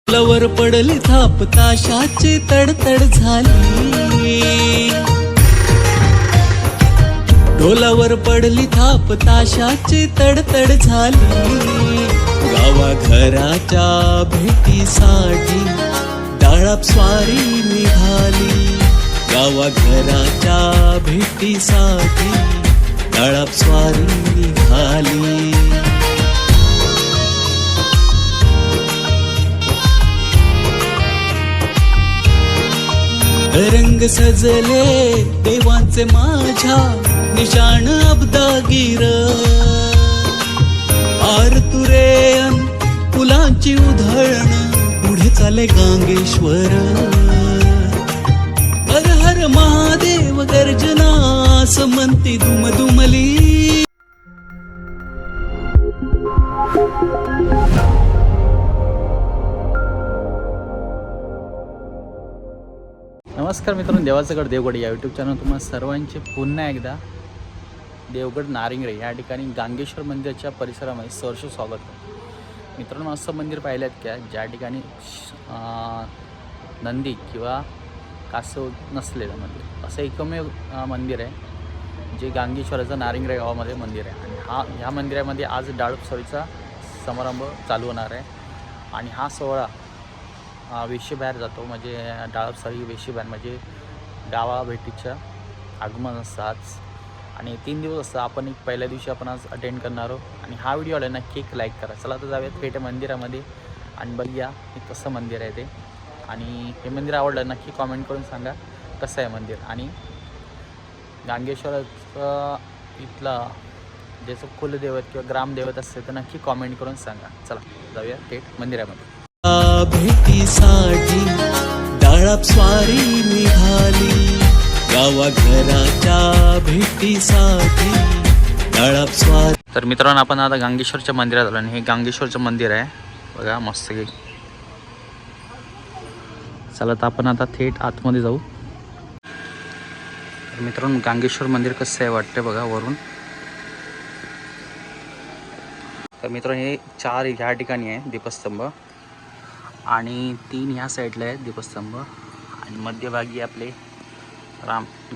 ढोलावर पडली थाप ताशाची तडतड झाली, ढोलावर पडली थाप ताशाची तडतड झाली। गावा घराच्या भेटीसाठी डाळाप स्वारी निघाली, गावा घराच्या भेटीसाठी डाळाप स्वारी निघाली। रंग सजले देवांचे माझ्या निशाण अब्दागीर, आरतुरेन फुलांची उधळण पुढे चाले गांगेश्वर। हर हर महादेव गर्जना समंती दुमदुमली। नमस्कार मित्रांनो, देवाचं गड देवगड या यूट्यूब चॅनल तुम्हाला सर्वांचे पुन्हा एकदा देवगड नारिंगरे या ठिकाणी गांगेश्वर मंदिराच्या परिसरामध्ये सहर्ष स्वागत आहे। मित्रांनो, असं मंदिर पाहिलं आहे का ज्या ठिकाणी नंदी किंवा कासव नसलेलं मंदिर, असं एकमेव मंदिर आहे जे गांगेश्वराचं नारिंगरे गावामध्ये मंदिर आहे। आणि ह्या मंदिरामध्ये आज डाळपसोळीचा समारंभ चालू होणार आहे आणि हा सोहळा वेशीबाहेर जातो, म्हणजे डाळपसरी वेशीबाहेर म्हणजे गावा भेटीच्या आगमन असतं आज आणि 3 दिवस असतं। आपण पहिल्या दिवशी आपण आज अटेंड करणार आहोत आणि हा व्हिडिओ आला नक्की एक लाईक करा। चला तर जाऊयात थेट मंदिरामध्ये आणि बघूया हे कसं मंदिर आहे ते, आणि हे मंदिर आवडलं नक्की कॉमेंट करून सांगा कसं आहे मंदिर। आणि गांगेश्वराचं इथलं ज्याचं कुलदैवत किंवा ग्रामदैवत असते तर नक्की कॉमेंट करून सांगा। चला जाऊया थेट मंदिरामध्ये। भेटीसाठी डाळाप स्वारी निघाली, गावा घराच्या भेटीसाठी डाळाप स्वारी। तर मित्रांनो, आपण आता गांगेश्वरच्या मंदिरात आलो आणि हे गांगेश्वरचं मंदिर आहे बघा मस्त की। चला तर आपण आता थेट आतमध्ये जाऊ। तर मित्रांनो, गांगेश्वर मंदिर कसं आहे वाटतं बघा वरून। तर मित्रांनो, हे 4 ह्या ठिकाणी आहे दीपस्तंभ आणि 3 ह्या साईडला आहे दीपस्तंभ आणि मध्यभागी आपले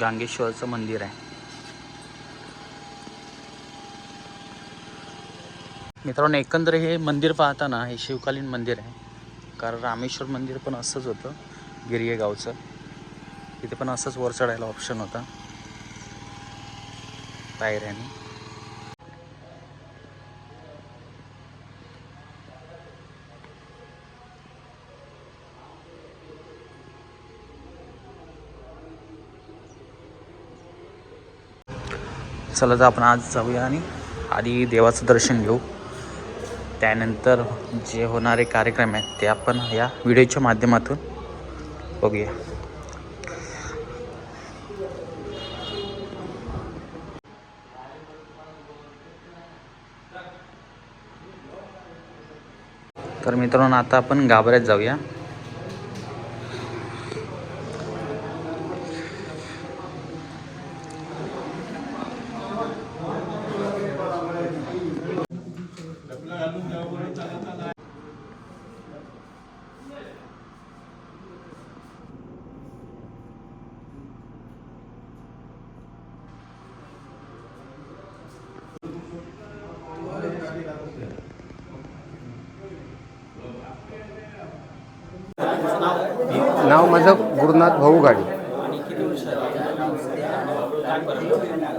गांगेश्वरचं मंदिर आहे। मित्रांनो, एकंदर हे मंदिर पाहताना हे शिवकालीन मंदिर आहे, कारण रामेश्वर मंदिर पण असंच होतं गिरगे गावचं, तिथे पण असंच वर चढायला ऑप्शन होता पायऱ्याने। चला तर आपण आज जाऊया आणि आधी देवाचं दर्शन घेऊ, त्यानंतर जे होणारे कार्यक्रम आहेत ते आपण या व्हिडिओच्या माध्यमातून बघूया। तर मित्रांनो, आता आपण गाभाऱ्यात जाऊया। नाव माझं गुरुनाथ भाऊ गाडी।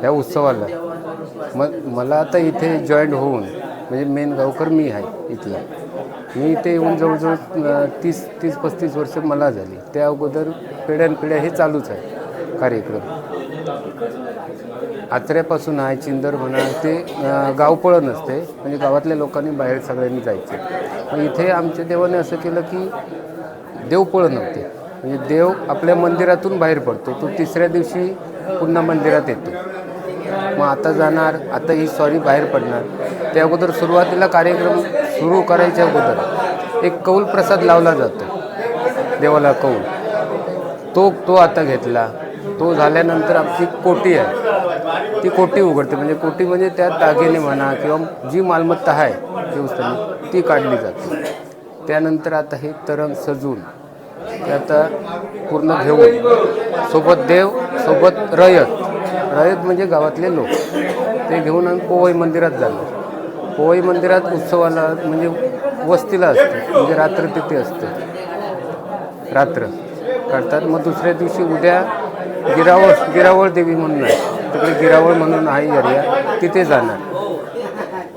या उत्सवाला मला आता इथे जॉईंट होऊन म्हणजे मेन गावकर मी आहे इथला। मी इथे येऊन जवळजवळ 30-35 वर्ष मला झाली। त्या अगोदर पिढ्यानपिढ्या हे चालूच आहे कार्यक्रम। आचऱ्यापासून आहे चिंदर म्हणा ते गावपळं नसते, म्हणजे गावातल्या लोकांनी बाहेर सगळ्यांनी जायचं। मग इथे आमच्या देवाने असं केलं की देवपळं नव्हते, म्हणजे देव आपल्या मंदिरातून बाहेर पडतो, तो 3ऱ्या दिवशी पुन्हा मंदिरात येतो। मग आता जाणार, आता ही स्वारी बाहेर पडणार। त्या अगोदर सुरुवातीला कार्यक्रम सुरू करायच्या अगोदर एक कौल प्रसाद लावला जातो देवाला, कौल तो आता घेतला। तो झाल्यानंतर आपली कोटी आहे, ती कोटी उघडते, म्हणजे कोटी म्हणजे त्यात दागिने म्हणा किंवा जी मालमत्ता आहे देवस्थानी ती काढली जाते। त्यानंतर आता हे तरंग सजून ते आता पूर्ण घेऊन सोबत देव सोबत रयत म्हणजे गावातले लोक ते घेऊन आम्ही पोवई मंदिरात जाणार. पोवई मंदिरात उत्सवाला म्हणजे वस्तीला असते, म्हणजे रात्र तिथे असते, रात्र काढतात. मग दुसऱ्या दिवशी उद्या गिरावळ देवी म्हणून आहे, तिकडे गिरावळ म्हणून आहे एरिया, तिथे जाणार.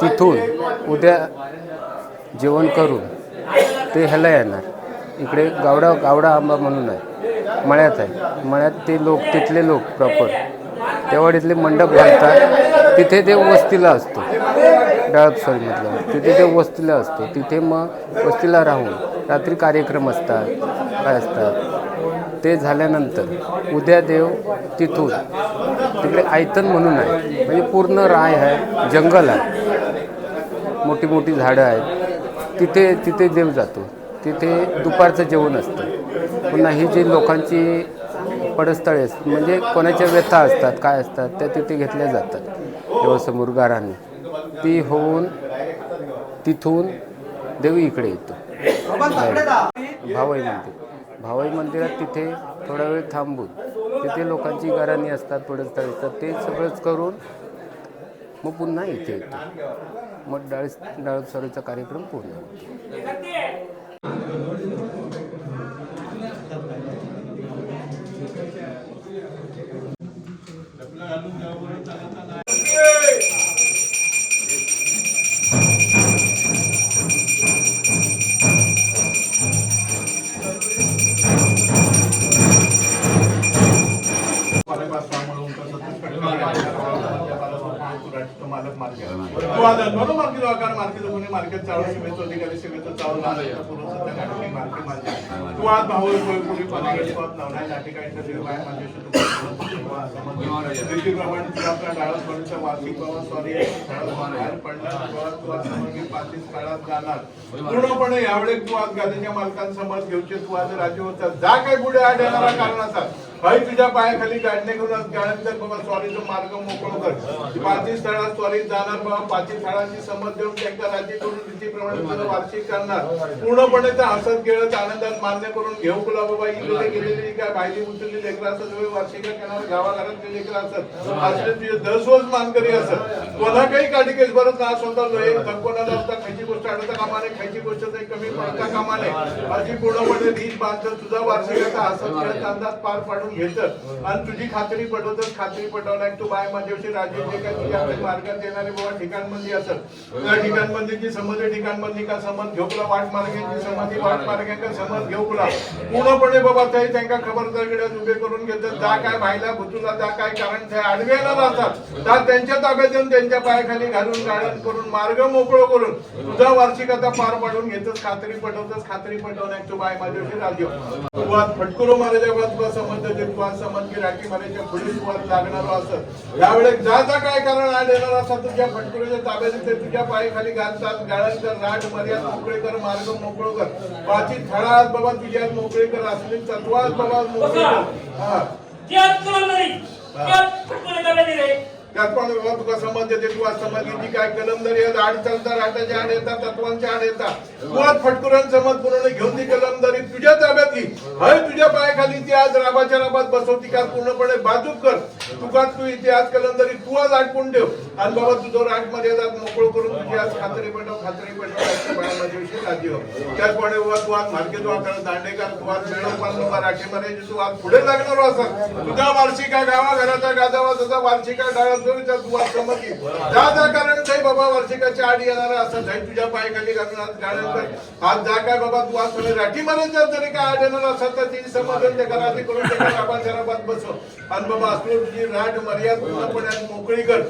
तिथून उद्या जेवण करून ते ह्याला येणार, इकडे गावडा आंबा म्हणून आहे, मळ्यात आहे. मळ्यात ते लोक तिथले लोक प्रॉपर तेवढीतले मंडप घालतात. तिथे देव वस्तीला असतो, डाळपसरीमधलं तिथे देव वस्तीला असतो. तिथे मग वस्तीला राहून रात्री कार्यक्रम असतात, काय असतात. ते झाल्यानंतर उद्या देव तिथून तिकडे आयतन म्हणून आहे, म्हणजे पूर्ण राय आहे, जंगल आहे, मोठी मोठी झाडं आहेत. तिथे देव जातो. तिथे दुपारचं जेवण असतं. पुन्हा ही जी लोकांची पडस्थळे असतात, म्हणजे कोणाच्या व्यथा असतात, काय असतात, त्या तिथे घेतल्या जातात देवासमोर गारांनी. ती होऊन तिथून देव इकडे येतो भावई मंदिरात. तिथे थोडा वेळ थांबून तिथे लोकांची गाराणी असतात, पडस्थळे असतात, ते सगळंच करून मग पुन्हा इथे येतो. मग डाळपसरीचा कार्यक्रम पूर्ण होतो. मार्केट चालू शिमेचं अधिकारी शिमेचं चालू तू आज भाऊ नवना नाटिकांच्या डाळसवाडीचा वार्षिक सॉरी बाहेर पडला काळात जाणार पूर्णपणे यावेळी तू आज गादीच्या मालकांसमोर घेऊचे. तू आज राज्य होता जा काय पुढे आठ येणारा कारणाचा भाई तुझ्या पायाखाली गाडणे करून त्यानंतर बाबा स्वारीचा मार्ग मोकळ कर. पाचही स्थळात स्वारीत जाणार बाबा, पाचही स्थळांची समज देऊन त्यांच्या राज्य करून रीतीप्रमाणे वार्षिक करणार. पूर्णपणे त्या हसत खेळत आनंदात मान्य करून घेऊ तुला बाबा. इकडे गेलेली काय बायली उचलली लेकर असत, वार्षिक करणार गावाघरातले लेकर असत, असले तुझे दसरोज मानकरी असत. कोणा काही काढिकेस बरं ना स्वतः लोहे कोणाला असता खायची गोष्ट आढळता कामाने, खायची गोष्ट कमी पडता कामाने. अशी पूर्णपणे रीत बांधत तुझा वार्षिकाचा हसत खेळत अंदाज पार पाडून घेत आणि तुझी खात्री पटवतच. खात्री पटवणार तू बाय माझ्याविषयी राजे जे काय तुझ्या मार्गात येणारे बाबा ठिकाणबंदी असत, त्या ठिकाणबंदीची समज ठिकाणबंदी का समज घेऊ तुला, वाट मार्गाची समाधी वाट मार्गांका समज घेऊ तुला. पूर्णपणे बाबा ते त्यांना खबरदारीकडे उभे करून घेतात. जा काय भाईला भुतूला जा काय कारण ते आडवे येणार असतात त्या त्यांच्या ताब्यात येऊन त्यांच्या पायाखाली घालून गाळण करून मार्ग मोकळं करून तुझा वार्षिकाचा पार पाडून घेतच. खात्री पटवतच. खात्री पटवण्यात तू बाय माझ्याविषयी राजे फटकुरो महाराजा समज समज की राठी मारायच्या पुढे सुरुवात लागणार असत. यावेळेस जा काय कारण आड येणार असा तुझ्या फटकुऱ्याच्या ताब्यात येते. तुझ्या पायाखाली घालतात गाळण कर, राठ मर्याद मोकळे कर, मार्ग मोकळ कर. पाची थळात बाबा तुझ्यात मोकळे कर, असली तत्वात बाबा मोकळे कर. त्यात पण बाबा तुका समज देते. तू आज समज घेतली काय कलमदारी आड चालता, राटाच्या आड येतात, तत्वांच्या आड येतात. तू आज फटकुरान समज पूर्ण घेऊन ती कलमदारी तुझ्या ताब्यात घे. हय तुझ्या पायाखाली ती आज राबाच्या राबात बसवती का पूर्णपणे बाजूक कर. तुका तू इथे आज कलमदारी तू आज आटकून ठेव आणि बाबा तुझं राट मर्यादात मोकळ करून तुझी आज खात्री पटव माझ्याविषयी राजी हो. त्याचप्रमाणे बाबा तू आज मार्केट वाकर दांडेकर तू आज बाबा राठी मारायची तू आज पुढे लागणार असत. तुझा वार्षिका गावा घराचा गाजावा तुझा वार्षिका डाळा जा कारण काही बाबा वर्षिकाच्या आड येणार असं जाई तुझ्या पायाखाली घालून आज जा काय बाबा तू आज राठी मारायचं जरी काय आड येणार असं तर तिने समजून त्या घरात करून त्या बसव आणि बाबा असलो तुझी राठ मर्याद पूर्णपणे मोकळी कर.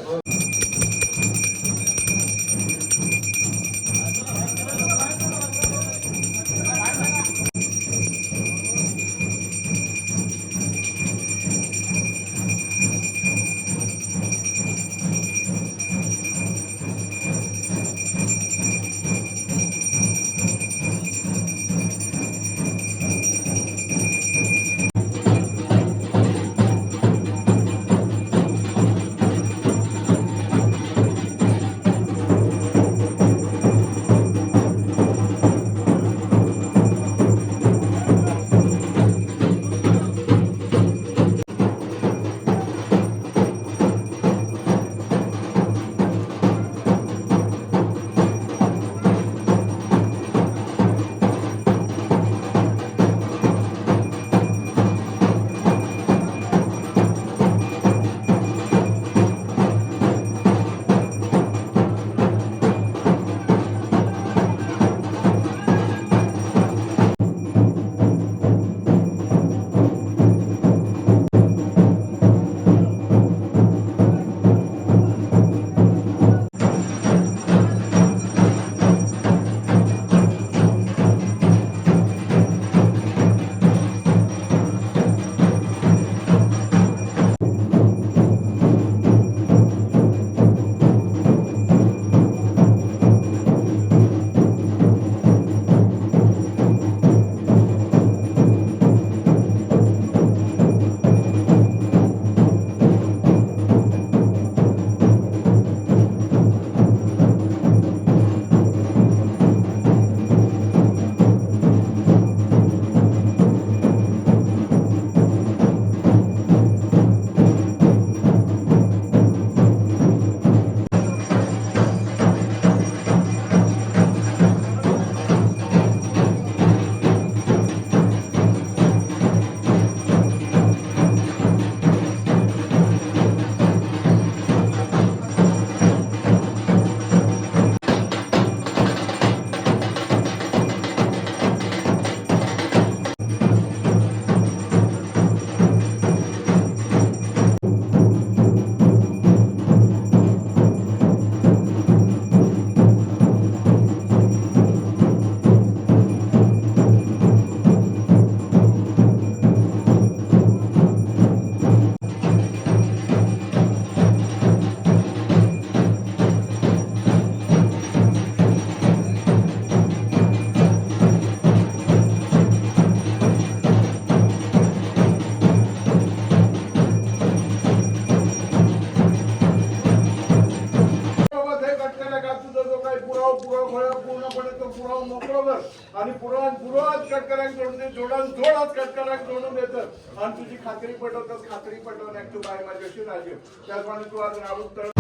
हात कटकऱ्याक जोडून दे, जोडान जोड हात कटकऱ्याक जोडून देतात आणि तुझी खात्री पटवतात. खात्री पटवण्याक तू बाय माझ्याशी राजीव. त्याचप्रमाणे तू आज राऊत तळ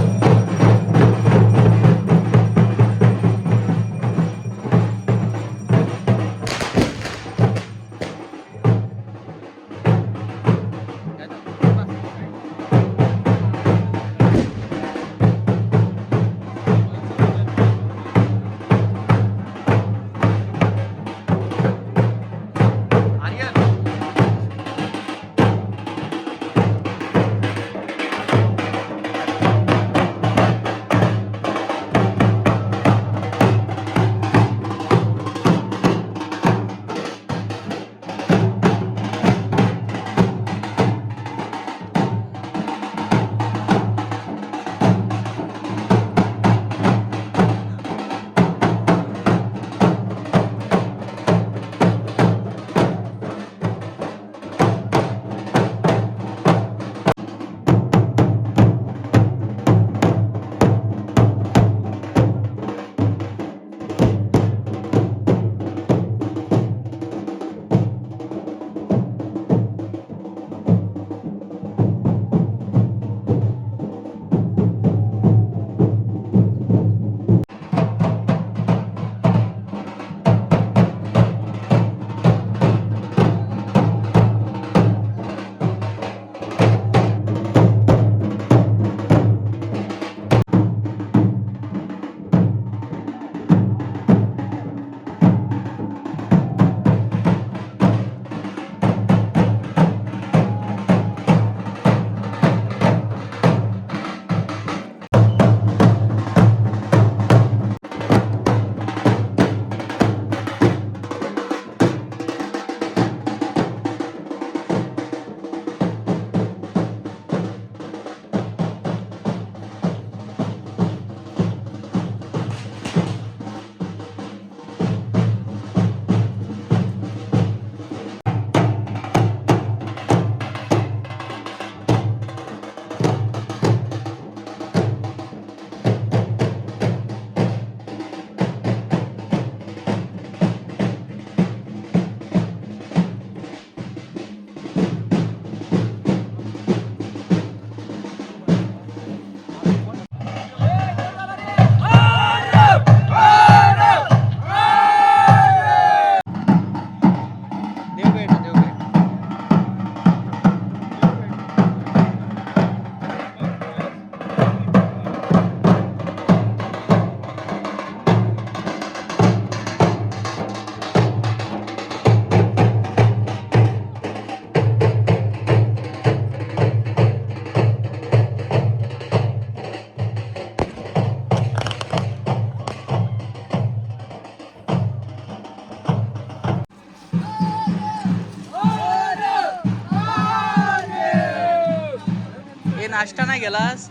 नाश्ता नाही गेलास?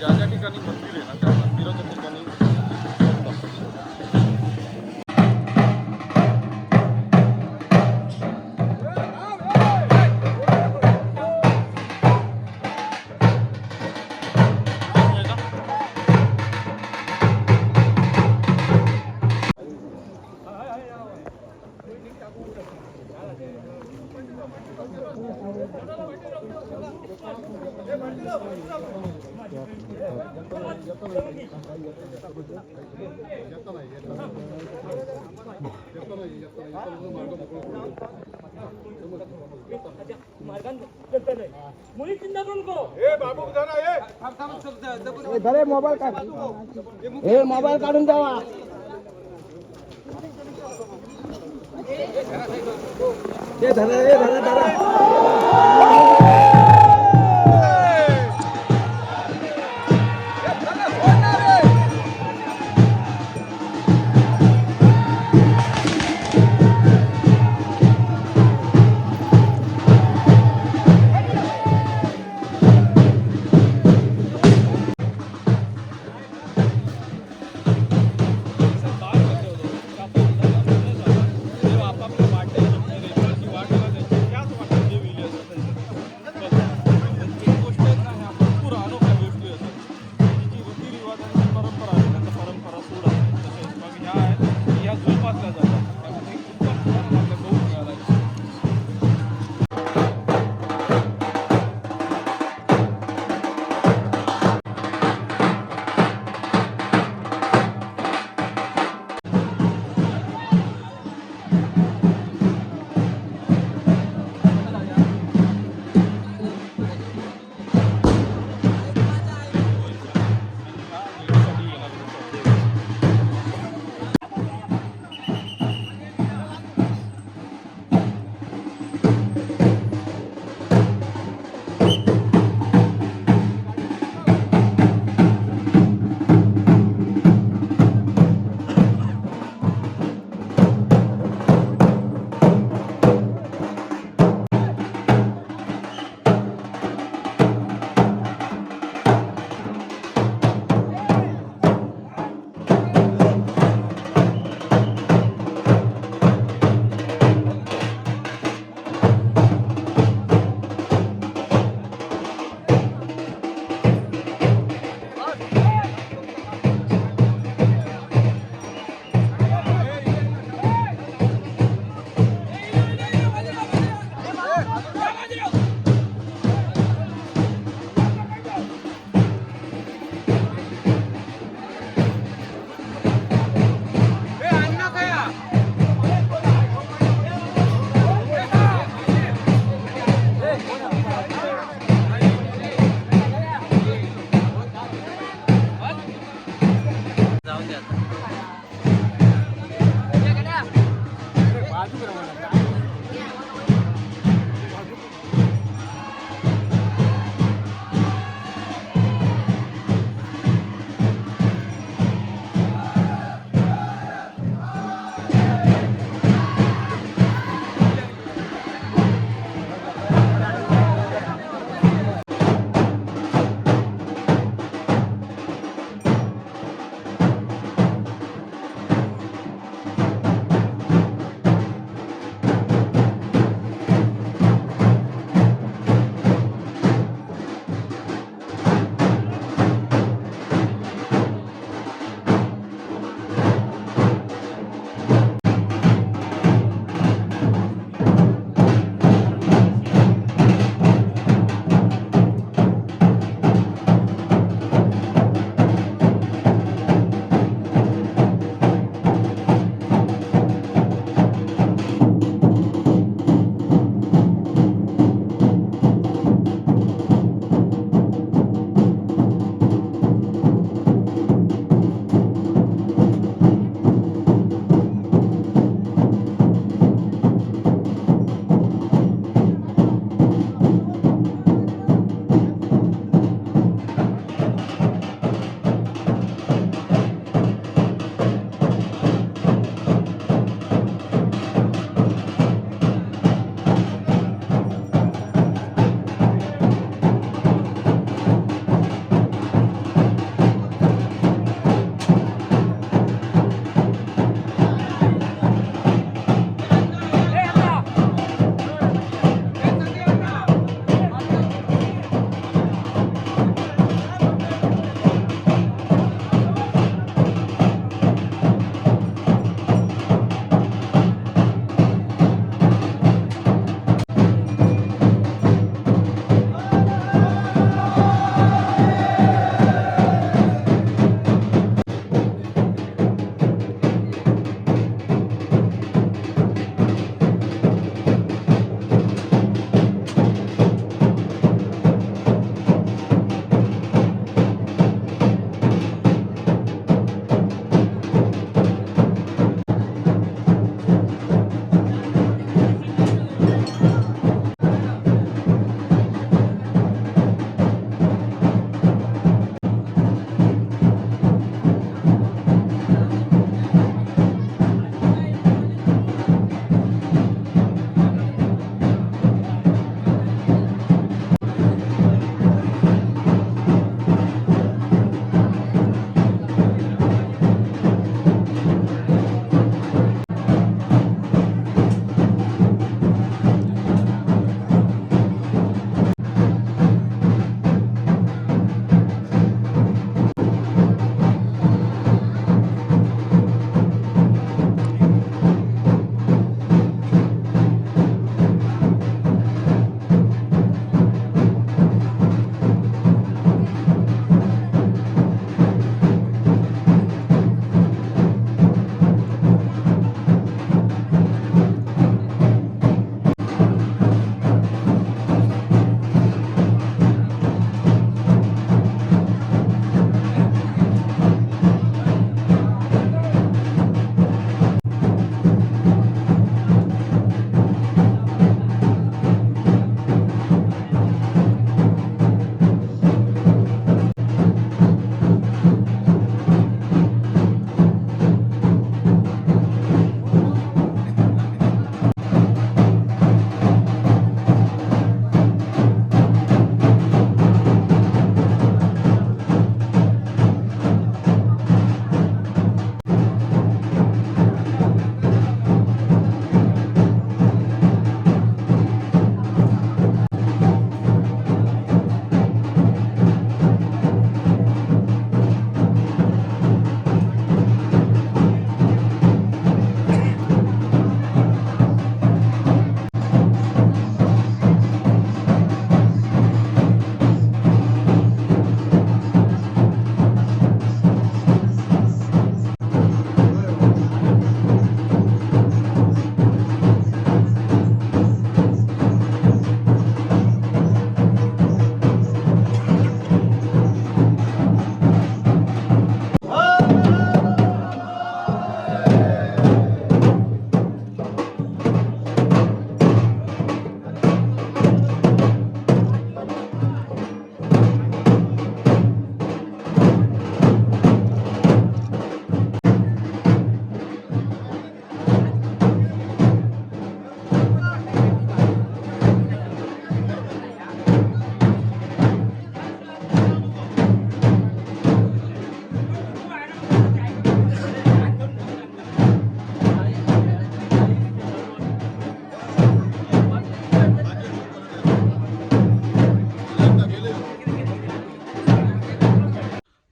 ज्या ज्या ठिकाणी मंदिर आहे ना त्या मंदिराच्या ठिकाणी मुली चिंता करू नको. मोबाईल काढून द्यावा.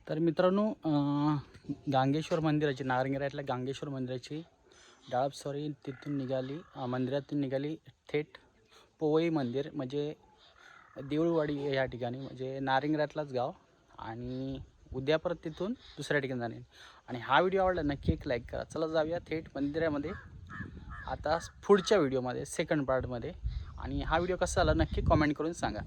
तर मित्रांनो गांगेश्वर मंदिराची नारंगिरातल्या गांगेश्वर मंदिराची डाळप स्वारी तिथून निघाली, मंदिरातून निघाली थेट पोवई मंदिर म्हणजे देऊळवाडी या ठिकाणी, म्हणजे नारंगिरातलाच गाव. आणि उद्या परत तिथून दुसऱ्या ठिकाणी जाणे. आणि हा व्हिडिओ आवडला नक्की एक लाईक करा. चला जाऊया थेट मंदिरामध्ये आता पुढच्या व्हिडिओमध्ये, सेकंड पार्टमध्ये. आणि हा व्हिडिओ कसा झाला नक्की कॉमेंट करून सांगा.